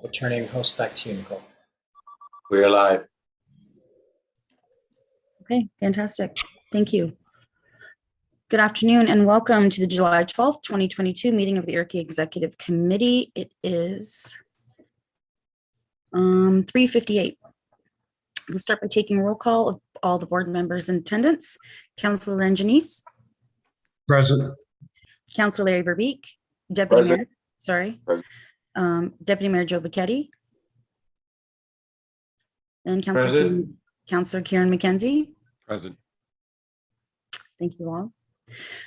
Returning host back to you, Nicole. We're live. Okay, fantastic. Thank you. Good afternoon and welcome to the July 12th, 2022 meeting of the IRCHI Executive Committee. It is 3:58. We'll start by taking a roll call of all the board members in attendance. Councillor Len Janice. Present. Councillor Larry Verbeek. Deputy Present. Mayor, sorry. Present. Deputy Mayor Joe Bacchetti. And Present. Councillor Kieran McKenzie. Present. Thank you all.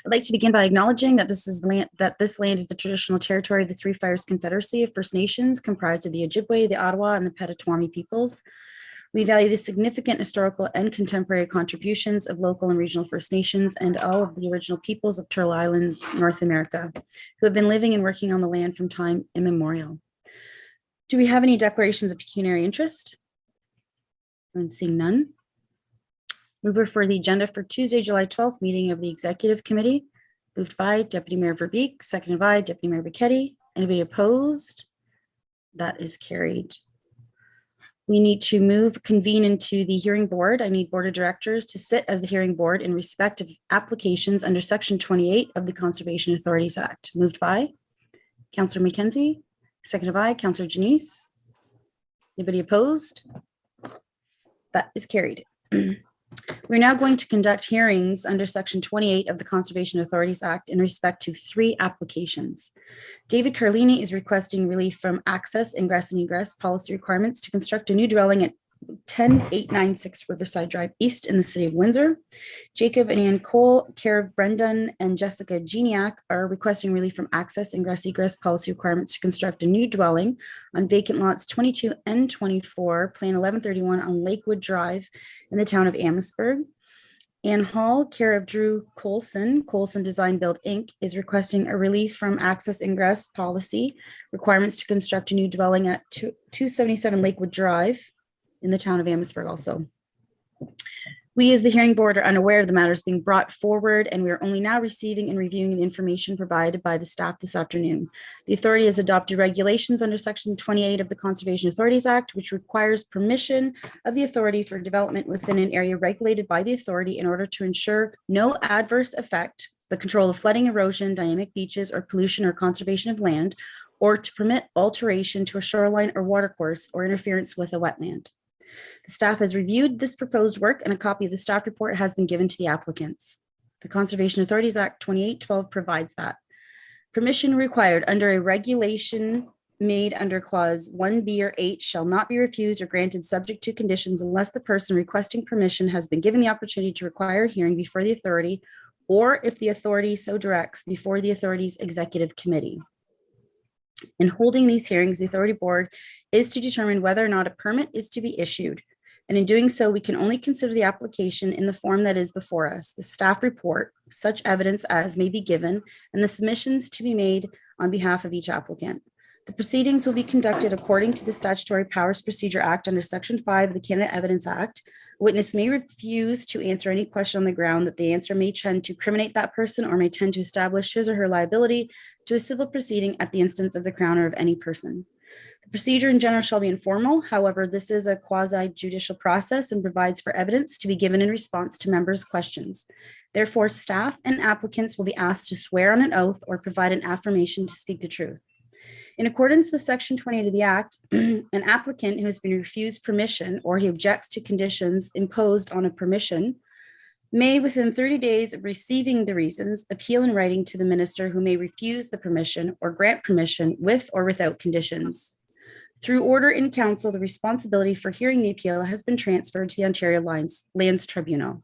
I'd like to begin by acknowledging that this land is the traditional territory of the Three Fires Confederacy of First Nations, comprised of the Ojibwe, the Ottawa, and the Petitwami peoples. We value the significant historical and contemporary contributions of local and regional First Nations and all of the original peoples of Turtle Island, North America, who have been living and working on the land from time immemorial. Do we have any declarations of pecuniary interest? I'm seeing none. Mover for the agenda for Tuesday, July 12th meeting of the Executive Committee. Moved by Deputy Mayor Verbeek, seconded by Deputy Mayor Bacchetti. Anybody opposed? That is carried. We need to convene into the hearing board. I need board of directors to sit as the hearing board in respect of applications under section 28 of the Conservation Authorities Act. Moved by Councillor McKenzie, seconded by Councillor Janice. Anybody opposed? That is carried. We're now going to conduct hearings under section 28 of the Conservation Authorities Act in respect to 3 applications. David Carlini is requesting relief from access, ingress, and egress policy requirements to construct a new dwelling at 10896 Riverside Drive East in the city of Windsor. Jacob and Ann Cole, care of Brendan and Jessica Geniak, are requesting relief from access, ingress, egress policy requirements to construct a new dwelling on vacant lots 22 and 24, plan 1131 on Lakewood Drive in the town of Amherstburg. Ann Hall, care of Drew Colson Design Build Inc., is requesting a relief from access ingress policy requirements to construct a new dwelling at 277 Lakewood Drive in the town of Amherstburg also. We as the hearing board are unaware of the matters being brought forward, and we are only now receiving and reviewing the information provided by the staff this afternoon. The authority has adopted regulations under section 28 of the Conservation Authorities Act, which requires permission of the authority for development within an area regulated by the authority in order to ensure no adverse effect, the control of flooding, erosion, dynamic beaches, or pollution or conservation of land, or to permit alteration to a shoreline or watercourse or interference with a wetland. The staff has reviewed this proposed work and a copy of the staff report has been given to the applicants. The Conservation Authorities Act 2812 provides that permission required under a regulation made under clause 1B or 8 shall not be refused or granted subject to conditions unless the person requesting permission has been given the opportunity to require a hearing before the authority, or if the authority so directs, before the authority's executive committee. In holding these hearings, the authority board is to determine whether or not a permit is to be issued. And in doing so, we can only consider the application in the form that is before us, the staff report, such evidence as may be given, and the submissions to be made on behalf of each applicant. The proceedings will be conducted according to the Statutory Powers Procedure Act under Section 5 of the Canada Evidence Act. A witness may refuse to answer any question on the ground that the answer may tend to criminate that person or may tend to establish his or her liability to a civil proceeding at the instance of the Crown or of any person. The procedure in general shall be informal. However, this is a quasi-judicial process and provides for evidence to be given in response to members' questions. Therefore, staff and applicants will be asked to swear on an oath or provide an affirmation to speak the truth. In accordance with Section 28 of the Act, an applicant who has been refused permission or he objects to conditions imposed on a permission may, within 30 days of receiving the reasons, appeal in writing to the minister who may refuse the permission or grant permission with or without conditions. Through order in council, the responsibility for hearing the appeal has been transferred to the Ontario Lands Tribunal.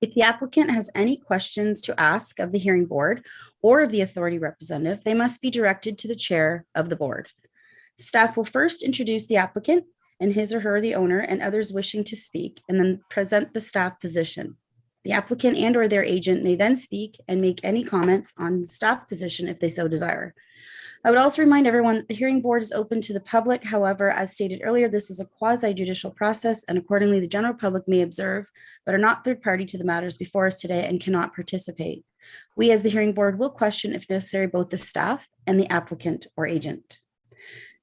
If the applicant has any questions to ask of the hearing board or of the authority representative, they must be directed to the chair of the board. Staff will first introduce the applicant and his or her, the owner, and others wishing to speak, and then present the staff position. The applicant and or their agent may then speak and make any comments on the staff position if they so desire. I would also remind everyone that the hearing board is open to the public. However, as stated earlier, this is a quasi-judicial process, and accordingly, the general public may observe, but are not third party to the matters before us today and cannot participate. We, as the hearing board, will question, if necessary, both the staff and the applicant or agent.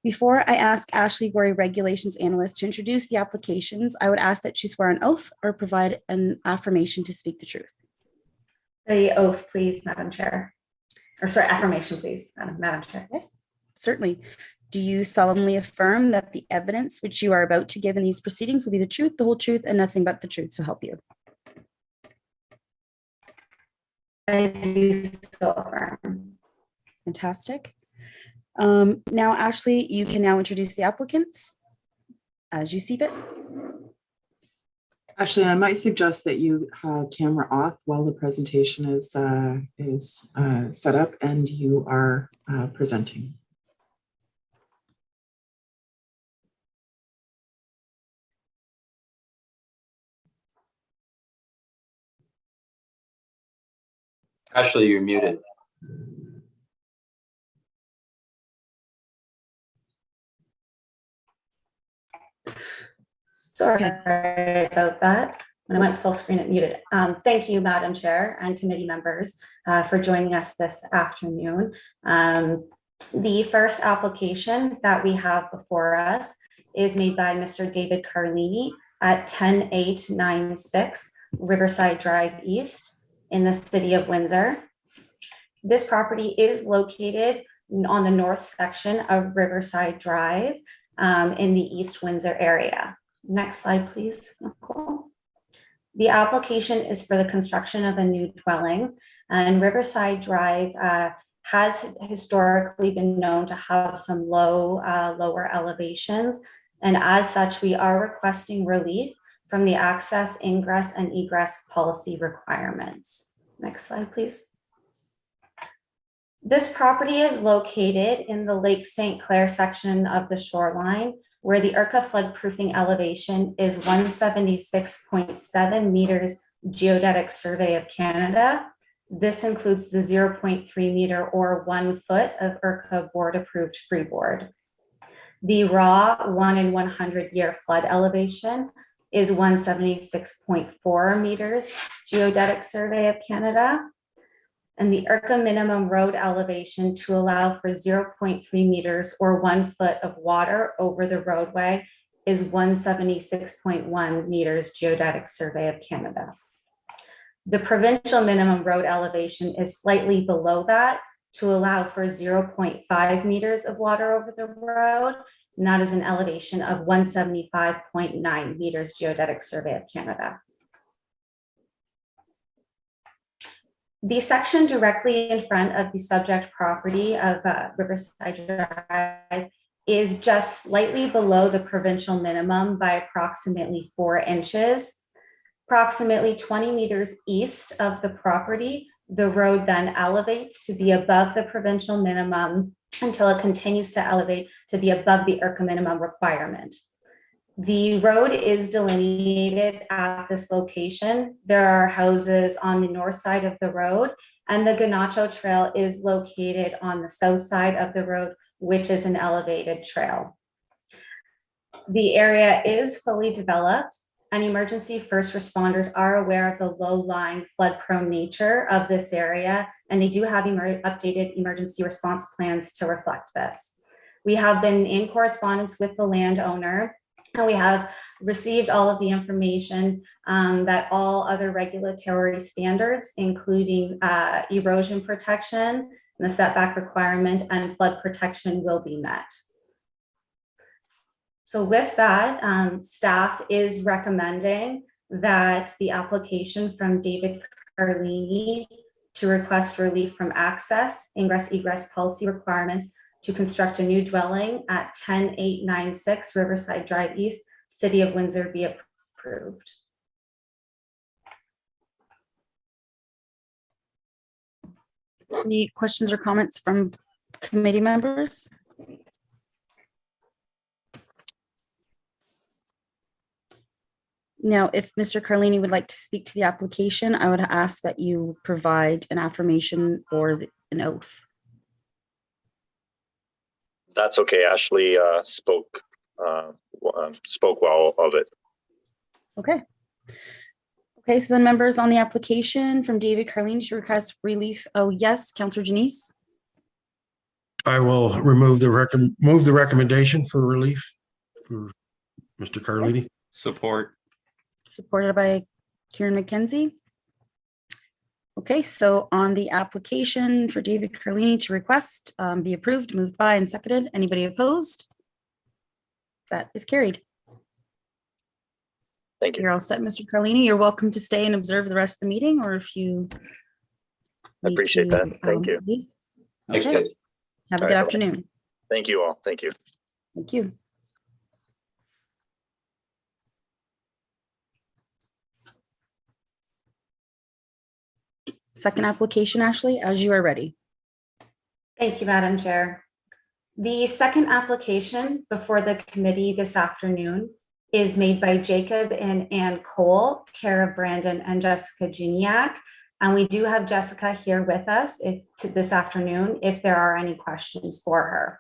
Before I ask Ashley Gorey, Regulations Analyst, to introduce the applications, I would ask that she swear an oath or provide an affirmation to speak the truth. The oath, please, Madam Chair. Or sorry, affirmation, please, Madam Chair. Certainly. Do you solemnly affirm that the evidence which you are about to give in these proceedings will be the truth, the whole truth, and nothing but the truth, so help you? I do so affirm. Fantastic. Now, Ashley, you can now introduce the applicants as you see fit. Actually, I might suggest that you have camera off while the presentation is set up and you are presenting. Ashley, you're muted. Sorry about that. When I went full screen, it muted. Thank you, Madam Chair and committee members for joining us this afternoon. The first application that we have before us is made by Mr. David Carlini at 10896 Riverside Drive East in the city of Windsor. This property is located on the north section of Riverside Drive in the East Windsor area. Next slide, please, Nicole. The application is for the construction of a new dwelling, and Riverside Drive has historically been known to have some lower elevations, and as such, we are requesting relief from the access, ingress, and egress policy requirements. Next slide, please. This property is located in the Lake St. Clair section of the shoreline, where the IRCA floodproofing elevation is 176.7 meters Geodetic Survey of Canada. This includes the 0.3 meter or 1 foot of IRCA board approved freeboard. The raw 1 in 100 year flood elevation is 176.4 meters Geodetic Survey of Canada. And the IRCA minimum road elevation to allow for 0.3 meters or 1 foot of water over the roadway is 176.1 meters Geodetic Survey of Canada. The provincial minimum road elevation is slightly below that to allow for 0.5 meters of water over the road, and that is an elevation of 175.9 meters Geodetic Survey of Canada. The section directly in front of the subject property of Riverside Drive is just slightly below the provincial minimum by approximately 4 inches. Approximately 20 meters east of the property, the road then elevates to be above the provincial minimum until it continues to elevate to be above the IRCA minimum requirement. The road is delineated at this location. There are houses on the north side of the road, and the Ganacho Trail is located on the south side of the road, which is an elevated trail. The area is fully developed, and emergency first responders are aware of the low-lying flood-prone nature of this area, and they do have updated emergency response plans to reflect this. We have been in correspondence with the landowner, and we have received all of the information that all other regulatory standards, including erosion protection, the setback requirement, and flood protection will be met. So with that, staff is recommending that the application from David Carlini to request relief from access, ingress, egress policy requirements to construct a new dwelling at 10896 Riverside Drive East, City of Windsor be approved. Any questions or comments from committee members? Now, if Mr. Carlini would like to speak to the application, I would ask that you provide an affirmation or an oath. That's okay. Ashley spoke well of it. Okay. Okay, so then members on the application from David Carlini to request relief. Oh, yes, Councillor Janice. I will move the recommendation for relief for Mr. Carlini. Support. Supported by Kieran McKenzie. Okay, so on the application for David Carlini to request be approved, moved by and seconded. Anybody opposed? That is carried. Thank you. You're all set, Mr. Carlini. You're welcome to stay and observe the rest of the meeting, or if you I need appreciate to, that. Thank you. leave. Thanks, Okay. guys. Have a All good right, bye-bye. afternoon. Thank you all. Thank you. Thank you. Second application, Ashley, as you are ready. Thank you, Madam Chair. The second application before the committee this afternoon is made by Jacob and Ann Cole, care of Brandon and Jessica Juniak. And we do have Jessica here with us this afternoon if there are any questions for her.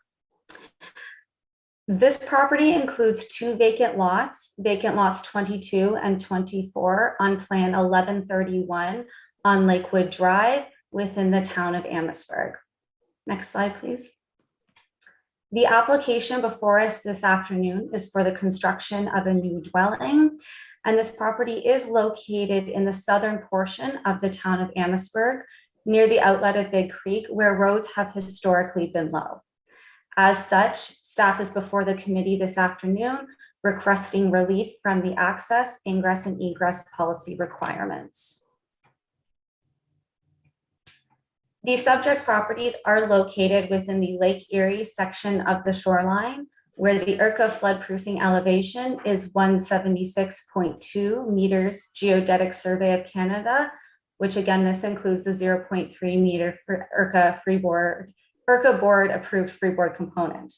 This property includes two vacant lots 22 and 24 on Plan 1131 on Lakewood Drive within the town of Amherstburg. Next slide, please. The application before us this afternoon is for the construction of a new dwelling, and this property is located in the southern portion of the town of Amherstburg, near the outlet of Big Creek, where roads have historically been low. As such, staff is before the committee this afternoon requesting relief from the access, ingress, and egress policy requirements. The subject properties are located within the Lake Erie section of the shoreline, where the IRCA floodproofing elevation is 176.2 meters Geodetic Survey of Canada, which again, this includes the 0.3 meter for IRCA board approved freeboard component.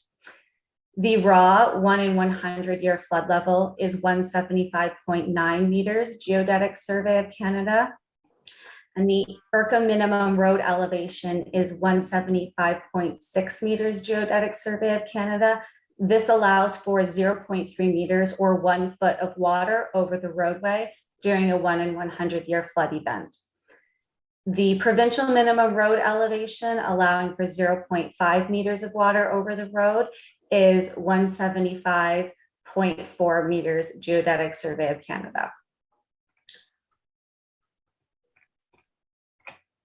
The raw 1 in 100 year flood level is 175.9 meters Geodetic Survey of Canada. And the IRCA minimum road elevation is 175.6 meters Geodetic Survey of Canada. This allows for 0.3 meters or 1 foot of water over the roadway during a 1 in 100 year flood event. The provincial minimum road elevation allowing for 0.5 meters of water over the road is 175.4 meters Geodetic Survey of Canada.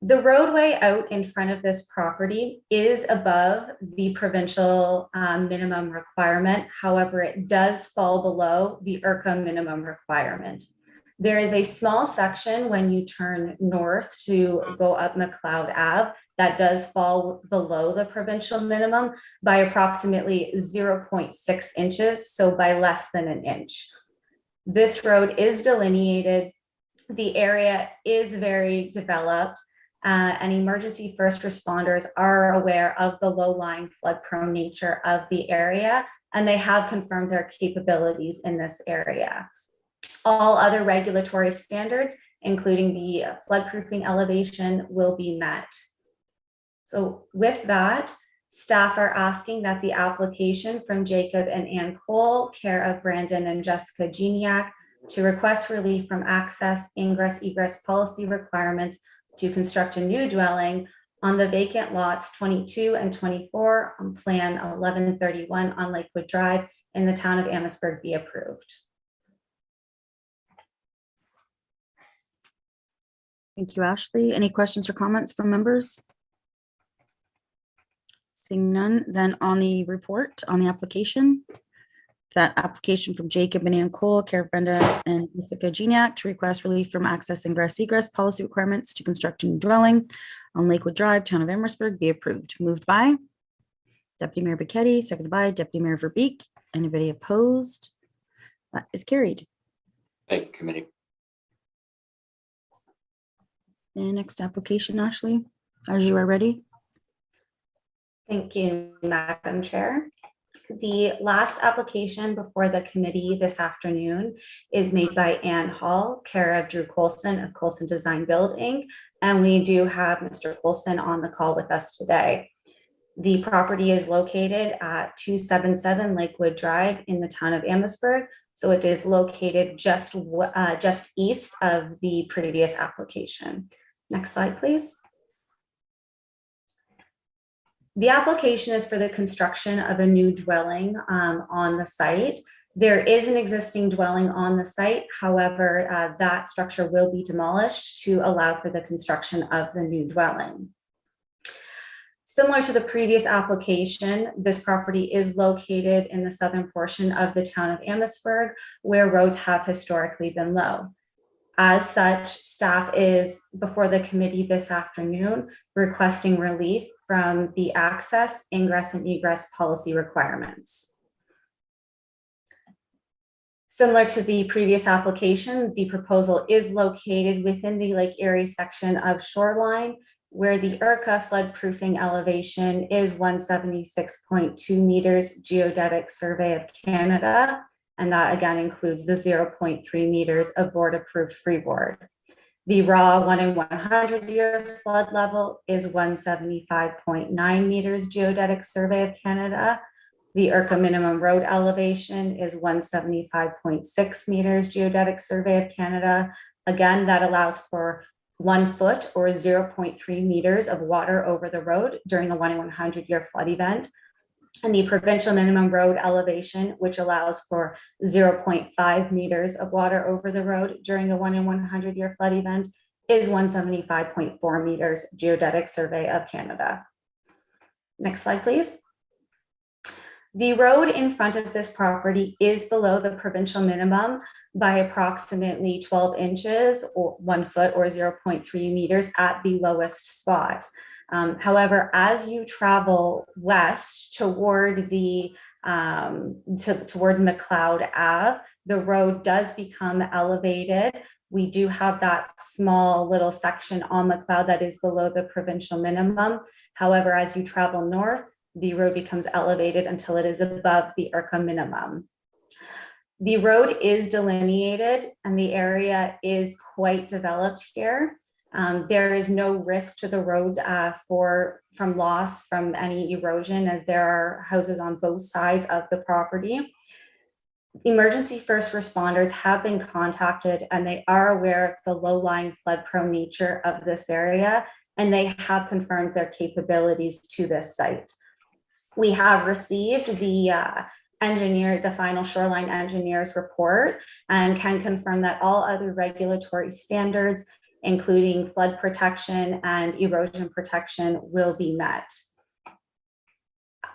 The roadway out in front of this property is above the provincial minimum requirement. However, it does fall below the IRCA minimum requirement. There is a small section when you turn north to go up McLeod Ave that does fall below the provincial minimum by approximately 0.6 inches, so by less than an inch. This road is delineated. The area is very developed. And emergency first responders are aware of the low-lying flood-prone nature of the area, and they have confirmed their capabilities in this area. All other regulatory standards, including the floodproofing elevation, will be met. So with that, staff are asking that the application from Jacob and Ann Cole, care of Brandon and Jessica Juniak, to request relief from access, ingress, egress policy requirements to construct a new dwelling on the vacant lots 22 and 24 on Plan 1131 on Lakewood Drive in the town of Amherstburg be approved. Thank you, Ashley. Any questions or comments from members? Seeing none, then on the report on the application, that application from Jacob and Ann Cole, care of Brenda and Jessica Juniak, to request relief from access, ingress, egress policy requirements to construct a new dwelling on Lakewood Drive, town of Amherstburg, be approved. Moved by Deputy Mayor Bichetti, seconded by Deputy Mayor Verbeek. Anybody opposed? That is carried. Thank you, committee. And next application, Ashley, as you are ready. Thank you, Madam Chair. The last application before the committee this afternoon is made by Ann Hall, care of Drew Colson of Colson Design Build Inc. And we do have Mr. Colson on the call with us today. The property is located at 277 Lakewood Drive in the town of Amherstburg. So it is located just east of the previous application. Next slide, please. The application is for the construction of a new dwelling on the site. There is an existing dwelling on the site. However, that structure will be demolished to allow for the construction of the new dwelling. Similar to the previous application, this property is located in the southern portion of the town of Amherstburg, where roads have historically been low. As such, staff is before the committee this afternoon requesting relief from the access, ingress, and egress policy requirements. Similar to the previous application, the proposal is located within the Lake Erie section of shoreline, where the IRCA floodproofing elevation is 176.2 meters geodetic survey of Canada. And that again includes the 0.3 meters of board approved freeboard. The raw 1 in 100 year flood level is 175.9 meters geodetic survey of Canada. The IRCA minimum road elevation is 175.6 meters geodetic survey of Canada. Again, that allows for 1 foot or 0.3 meters of water over the road during a 1 in 100 year flood event. And the provincial minimum road elevation, which allows for 0.5 meters of water over the road during a 1 in 100 year flood event, is 175.4 meters geodetic survey of Canada. Next slide, please. The road in front of this property is below the provincial minimum by approximately 12 inches or 1 foot or 0.3 meters at the lowest spot. However, as you travel west toward the toward McLeod Ave, the road does become elevated. We do have that small little section on McLeod that is below the provincial minimum. However, as you travel north, the road becomes elevated until it is above the IRCA minimum. The road is delineated and the area is quite developed here. There is no risk to the road from loss from any erosion, as there are houses on both sides of the property. Emergency first responders have been contacted and they are aware of the low-lying flood-prone nature of this area, and they have confirmed their capabilities to this site. We have received the final shoreline engineer's report and can confirm that all other regulatory standards, including flood protection and erosion protection, will be met.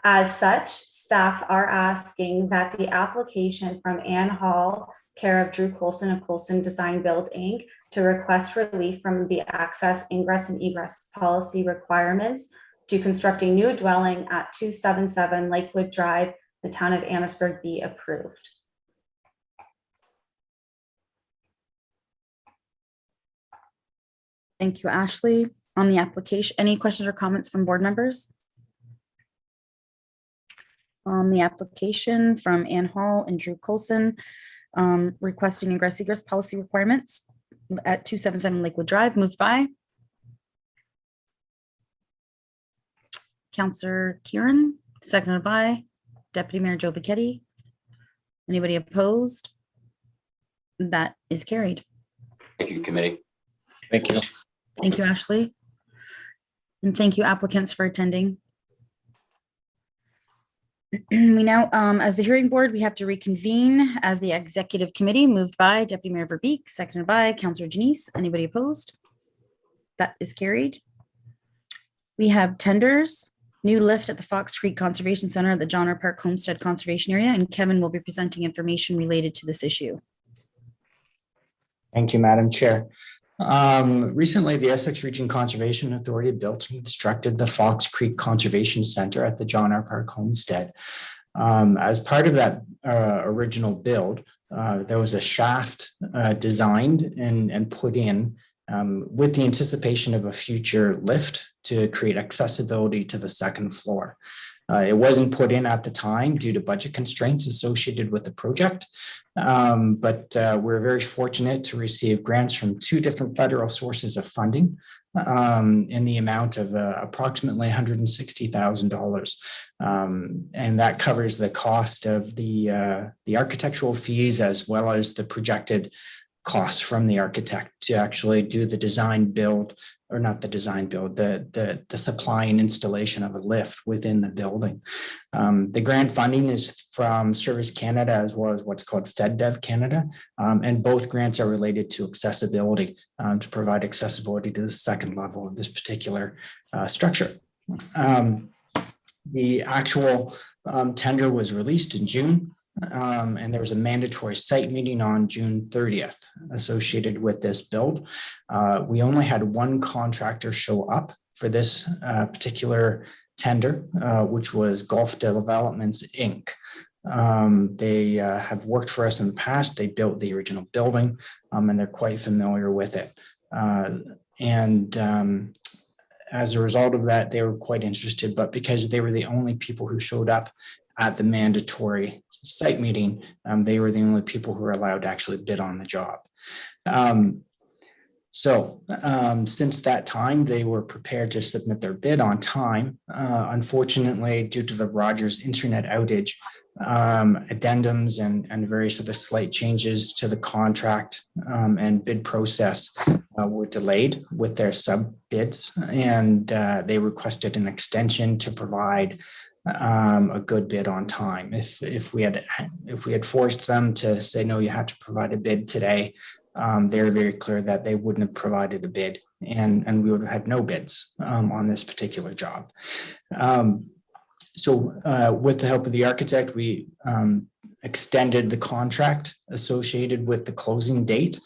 As such, staff are asking that the application from Ann Hall, care of Drew Coulson of Coulson Design Build Inc., to request relief from the access, ingress, and egress policy requirements to construct a new dwelling at 277 Lakewood Drive, the town of Amherstburg, be approved. Thank you, Ashley. On the application, any questions or comments from board members? On the application from Ann Hall and Drew Coulson, requesting ingress egress policy requirements at 277 Lakewood Drive, moved by Councillor Kieran, seconded by Deputy Mayor Joe Bicchetti. Anybody opposed? That is carried. Thank you, committee. Thank you. Thank you, Ashley. And thank you, applicants, for attending. We now, as the hearing board, we have to reconvene as the executive committee, moved by Deputy Mayor Verbeek, seconded by Councillor Janice. Anybody opposed? That is carried. We have tenders, new lift at the Fox Creek Conservation Center at the John R. Park Homestead Conservation Area, and Kevin will be presenting information related to this issue. Thank you, Madam Chair. Recently, the Essex Region Conservation Authority built and constructed the Fox Creek Conservation Center at the John R. Park Homestead. As part of that original build, there was a shaft designed and put in with the anticipation of a future lift to create accessibility to the second floor. It wasn't put in at the time due to budget constraints associated with the project, but we're very fortunate to receive grants from 2 different federal sources of funding in the amount of approximately $160,000. And that covers the cost of the architectural fees as well as the projected costs from the architect to actually do the design build, or not the design build, the supply and installation of a lift within the building. The grant funding is from Service Canada as well as what's called FedDev Canada. And both grants are related to accessibility, to provide accessibility to the second level of this particular structure. The actual tender was released in June. And there was a mandatory site meeting on June 30th associated with this build. We only had one contractor show up for this particular tender, which was Gulf Developments, Inc. They have worked for us in the past. They built the original building, and they're quite familiar with it. As a result of that, they were quite interested, but because they were the only people who showed up at the mandatory site meeting, they were the only people who were allowed to actually bid on the job. Since that time, they were prepared to submit their bid on time. Unfortunately, due to the Rogers internet outage, addendums and various other slight changes to the contract and bid process were delayed with their sub bids, and they requested an extension to provide a good bid on time. If we had forced them to say, no, you have to provide a bid today, they're very clear that they wouldn't have provided a bid, and we would have had no bids on this particular job. With the help of the architect, we extended the contract associated with the closing date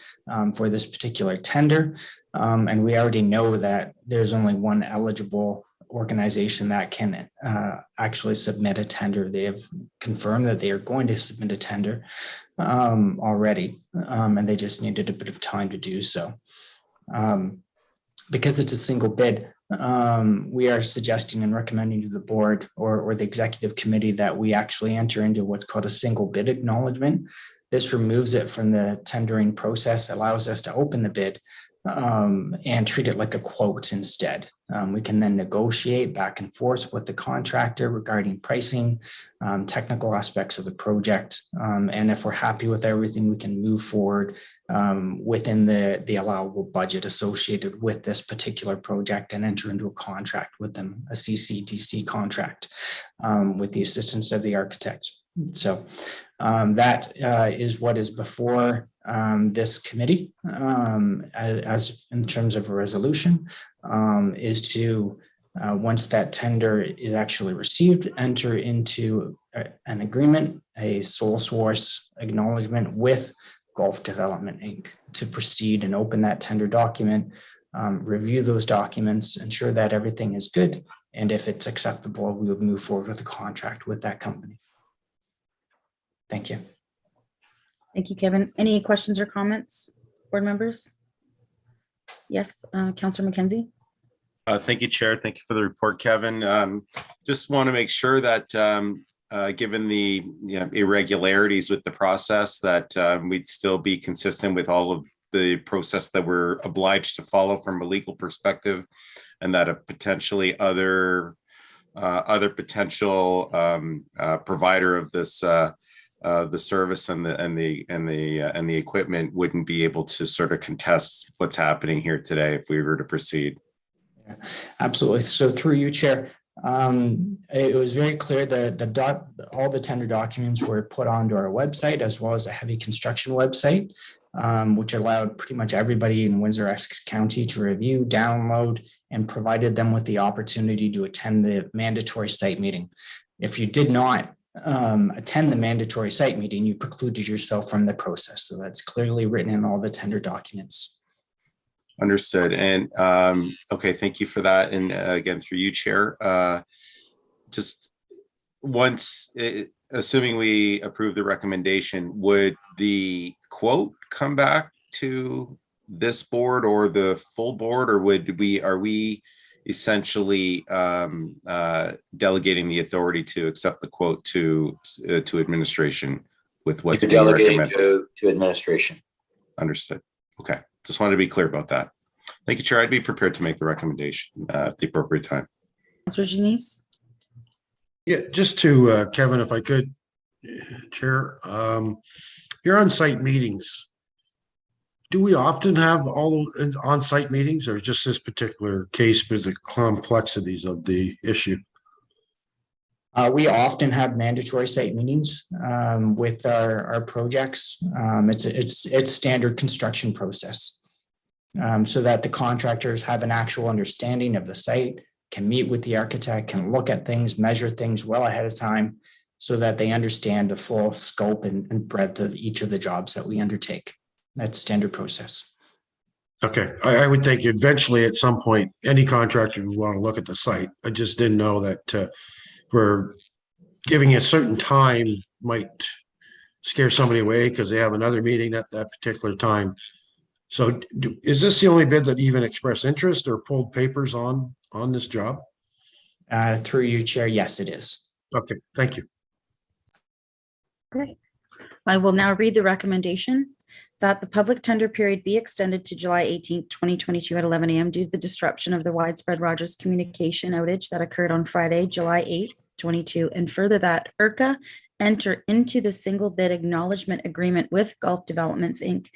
for this particular tender. And we already know that there's only one eligible organization that can actually submit a tender. They have confirmed that they are going to submit a tender already, and they just needed a bit of time to do so. Because it's a single bid, we are suggesting and recommending to the board or the executive committee that we actually enter into what's called a single bid acknowledgement. This removes it from the tendering process, allows us to open the bid and treat it like a quote instead. We can then negotiate back and forth with the contractor regarding pricing, technical aspects of the project. And if we're happy with everything, we can move forward within the allowable budget associated with this particular project and enter into a contract with them, a CCDC contract with the assistance of the architect. So that is what is before this committee as in terms of a resolution, is to once that tender is actually received, enter into an agreement, a sole source acknowledgement with Gulf Development Inc. to proceed and open that tender document, review those documents, ensure that everything is good, and if it's acceptable, we would move forward with a contract with that company. Thank you. Thank you, Kevin. Any questions or comments, board members? Yes, Councillor McKenzie. Thank you, Chair. Thank you for the report, Kevin. Just want to make sure that given the irregularities with the process, that we'd still be consistent with all of the process that we're obliged to follow from a legal perspective, and that a potentially other potential provider of this the service and the equipment wouldn't be able to sort of contest what's happening here today if we were to proceed. Yeah, absolutely. So through you, Chair, it was very clear that all the tender documents were put onto our website as well as a heavy construction website, which allowed pretty much everybody in Windsor-Essex County to review, download, and provided them with the opportunity to attend the mandatory site meeting. If you did not attend the mandatory site meeting, you precluded yourself from the process. So that's clearly written in all the tender documents. Understood. And okay, thank you for that. And again, through you, Chair, just once, assuming we approve the recommendation, would the quote come back to this board or the full board, or are we essentially delegating the authority to accept the quote to administration with what's You're being delegating recommended? to administration. Understood. Okay. Just wanted to be clear about that. Thank you, Chair. I'd be prepared to make the recommendation at the appropriate time. Councillor Janice. Yeah, just to Kevin, if I could, Chair, your on-site meetings, do we often have all on-site meetings or just this particular case with the complexities of the issue? We often have mandatory site meetings with our projects. It's standard construction process. So that the contractors have an actual understanding of the site, can meet with the architect, can look at things, measure things well ahead of time, so that they understand the full scope and breadth of each of the jobs that we undertake. That's standard process. Okay, I would think eventually at some point, any contractor would want to look at the site. I just didn't know that we're giving a certain time might scare somebody away because they have another meeting at that particular time. So is this the only bid that even expressed interest or pulled papers on this job? Through you, Chair, yes, it is. Okay, thank you. Great. I will now read the recommendation that the public tender period be extended to July 18th, 2022 at 11 a.m. due to the disruption of the widespread Rogers communication outage that occurred on Friday, July 8th, 22, and further that IRCA enter into the single bid acknowledgement agreement with Gulf Developments, Inc.,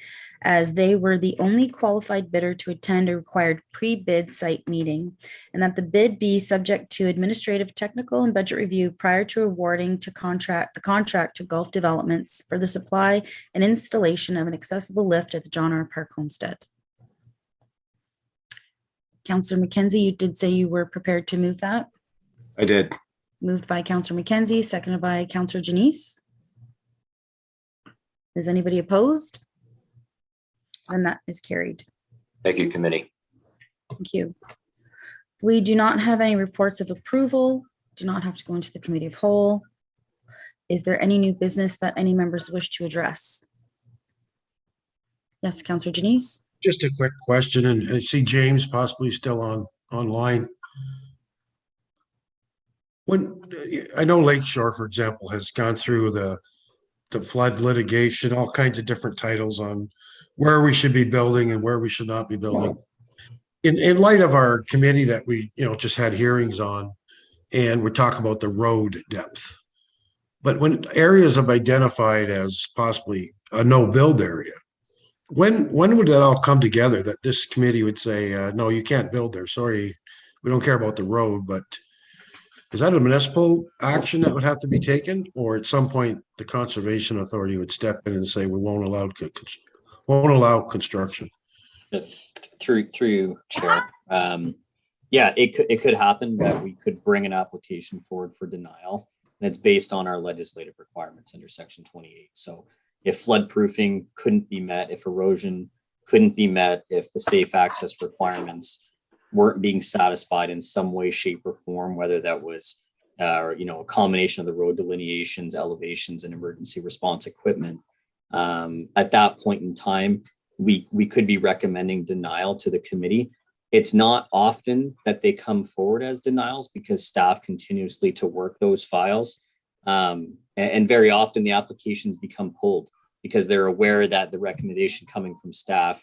as they were the only qualified bidder to attend a required pre-bid site meeting, and that the bid be subject to administrative, technical, and budget review prior to awarding the contract to Gulf Developments for the supply and installation of an accessible lift at the John R. Park Homestead. Councillor McKenzie, you did say you were prepared to move that. I did. Moved by Councillor McKenzie, seconded by Councillor Janice. Is anybody opposed? And that is carried. Thank you, committee. Thank you. We do not have any reports of approval, do not have to go into the committee of whole. Is there any new business that any members wish to address? Yes, Councillor Janice. Just a quick question, and I see James possibly still online. When I know Lakeshore, for example, has gone through the flood litigation, all kinds of different titles on where we should be building and where we should not be building. In light of our committee that we just had hearings on, and we talk about the road depth, but when areas have identified as possibly a no build area, when would that all come together that this committee would say, no, you can't build there, sorry, we don't care about the road? But is that a municipal action that would have to be taken, or at some point the conservation authority would step in and say we won't allow construction? Through you, Chair. Yeah, it could happen that we could bring an application forward for denial, and it's based on our legislative requirements under Section 28. So if flood proofing couldn't be met, if erosion couldn't be met, if the safe access requirements weren't being satisfied in some way, shape, or form, whether that was a combination of the road delineations, elevations, and emergency response equipment. At that point in time, we could be recommending denial to the committee. It's not often that they come forward as denials because staff continuously to work those files. And very often the applications become pulled because they're aware that the recommendation coming from staff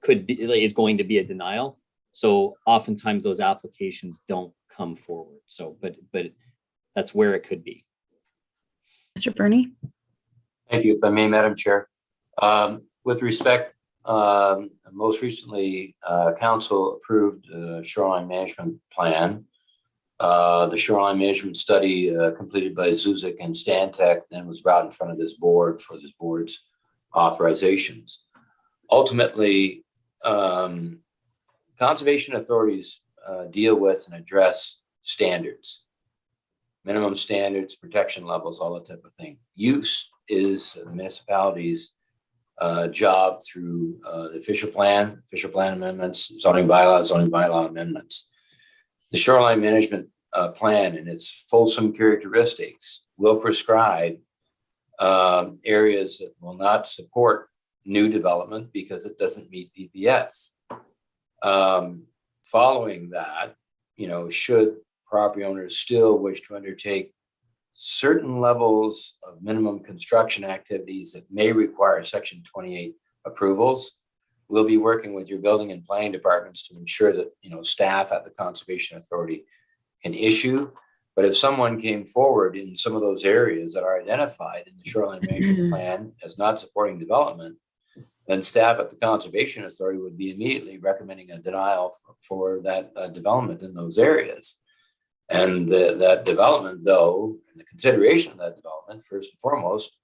is going to be a denial. So oftentimes those applications don't come forward. So, but that's where it could be. Mr. Bernie. Thank you. If I may, Madam Chair. With respect, most recently, Council approved a shoreline management plan. The shoreline management study completed by Zuzik and Stantec then was brought in front of this board for this board's authorizations. Ultimately, conservation authorities deal with and address standards, minimum standards, protection levels, all that type of thing. Use is the municipality's job through the official plan amendments, zoning bylaw amendments. The shoreline management plan and its fulsome characteristics will prescribe areas that will not support new development because it doesn't meet DPS. Following that, should property owners still wish to undertake certain levels of minimum construction activities that may require Section 28 approvals, we'll be working with your building and planning departments to ensure that staff at the Conservation Authority can issue. But if someone came forward in some of those areas that are identified in the shoreline management plan as not supporting development, then staff at the Conservation Authority would be immediately recommending a denial for that development in those areas. And that development, though, and the consideration of that development, first and foremost,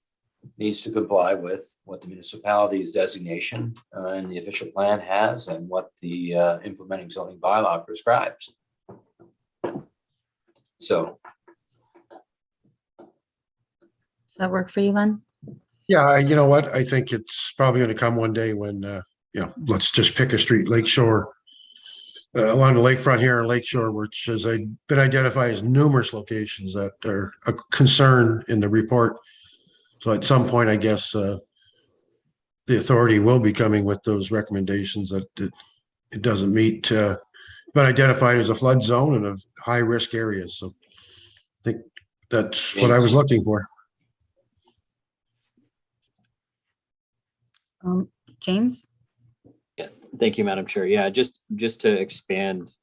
needs to comply with what the municipality's designation and the official plan has and what the implementing zoning bylaw prescribes. So, Does that work for you, Len? Yeah, you know what? I think it's probably going to come one day when, let's just pick a street, Lakeshore, along the lakefront here in Lakeshore, which has been identified as numerous locations that are a concern in the report. So at some point, I guess the authority will be coming with those recommendations that it doesn't meet, but identified as a flood zone and a high risk area. So I think that's what I was looking for. James? Yeah, thank you, Madam Chair. Yeah, just to expand.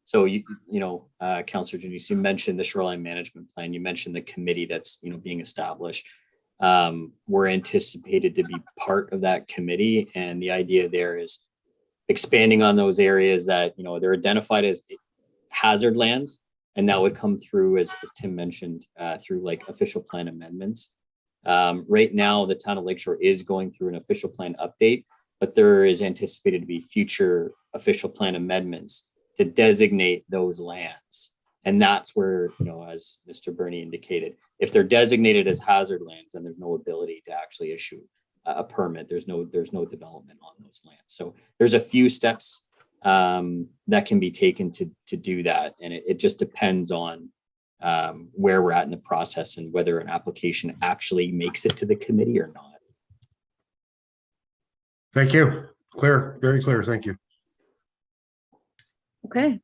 So Councillor Junice, you mentioned the shoreline management plan. You mentioned the committee that's being established. We're anticipated to be part of that committee, and the idea there is expanding on those areas that they're identified as hazard lands, and that would come through, as Tim mentioned, through like official plan amendments. Right now, the town of Lakeshore is going through an official plan update, but there is anticipated to be future official plan amendments to designate those lands. And that's where, as Mr. Bernie indicated, if they're designated as hazard lands, then there's no ability to actually issue a permit. There's no development on those lands. So there's a few steps that can be taken to do that. And it just depends on where we're at in the process and whether an application actually makes it to the committee or not. Thank you. Clear, very clear. Thank you. Okay.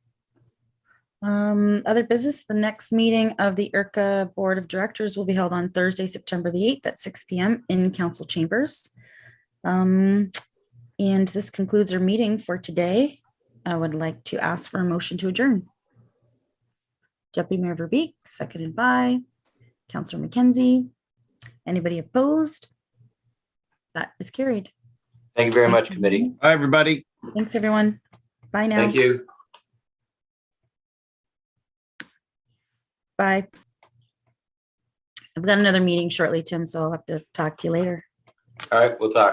Other business, the next meeting of the IRCA Board of Directors will be held on Thursday, September the 8th at 6 p.m. in council chambers. And this concludes our meeting for today. I would like to ask for a motion to adjourn. Deputy Mayor Verbeek, seconded by Councillor McKenzie. Anybody opposed? That is carried. thank you very much, committee. Bye, everybody. Thanks, everyone. Bye now. Thank you. Bye. I've got another meeting shortly, Tim, so I'll have to talk to you later. All right, we'll talk.